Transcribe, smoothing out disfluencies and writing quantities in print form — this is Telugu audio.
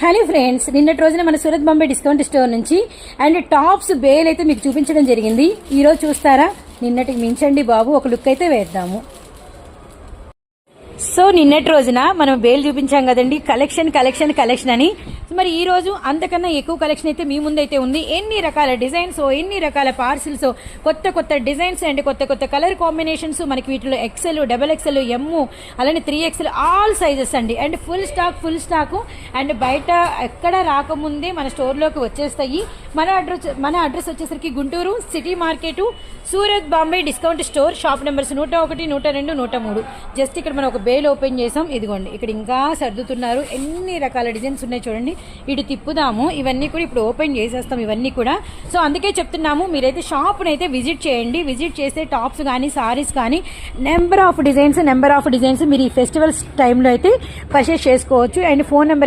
హలో ఫ్రెండ్స్, నిన్నటి రోజున మన సూరత్ బాంబే డిస్కౌంట్ స్టోర్ నుంచి అండ్ టాప్స్ బేల్ అయితే మీకు చూపించడం జరిగింది. ఈ రోజు చూస్తారా? నిన్నటికి మించండి బాబు, ఒక లుక్ అయితే వేద్దాము. సో నిన్నటి రోజున మనం బేల్ చూపించాం కదండి, కలెక్షన్ కలెక్షన్ కలెక్షన్ అని. మరి ఈ రోజు అంతకన్నా ఎక్కువ కలెక్షన్ అయితే మీ ముందైతే ఉంది. ఎన్ని రకాల డిజైన్స్, ఎన్ని రకాల పార్సిల్స్, కొత్త కొత్త డిజైన్స్ అండ్ కొత్త కొత్త కలర్ కాంబినేషన్స్ మనకి వీటిలో ఎక్సెల్, డబల్ ఎక్సెల్, ఎమ్, అలానే 3XL ఆల్ సైజెస్ అండి. అండ్ ఫుల్ స్టాక్ అండ్ బయట ఎక్కడ రాకముందే మన స్టోర్లోకి వచ్చేస్తాయి. మన అడ్రస్ వచ్చేసరికి Guntur city market, Surat Bombay discount store, shop numbers 101, 102, 103. Just ఇక్కడ మనం ఒక బేల్ ఓపెన్ చేసాం. ఇదిగోండి, ఇక్కడ ఇంకా సర్దుతున్నారు. ఎన్ని రకాల డిజైన్స్ ఉన్నాయి చూడండి. ఇటు తిప్పుదాము, ఇవన్నీ కూడా ఇప్పుడు ఓపెన్ చేసేస్తాం ఇవన్నీ కూడా. సో అందుకే చెప్తున్నాము, మీరైతే షాప్ని అయితే విజిట్ చేయండి. విజిట్ చేస్తే టాప్స్ కానీ సారీస్ కానీ నెంబర్ ఆఫ్ డిజైన్స్ మీరు ఈ ఫెస్టివల్స్ టైంలో అయితే పర్చేస్ చేసుకోవచ్చు. And phone number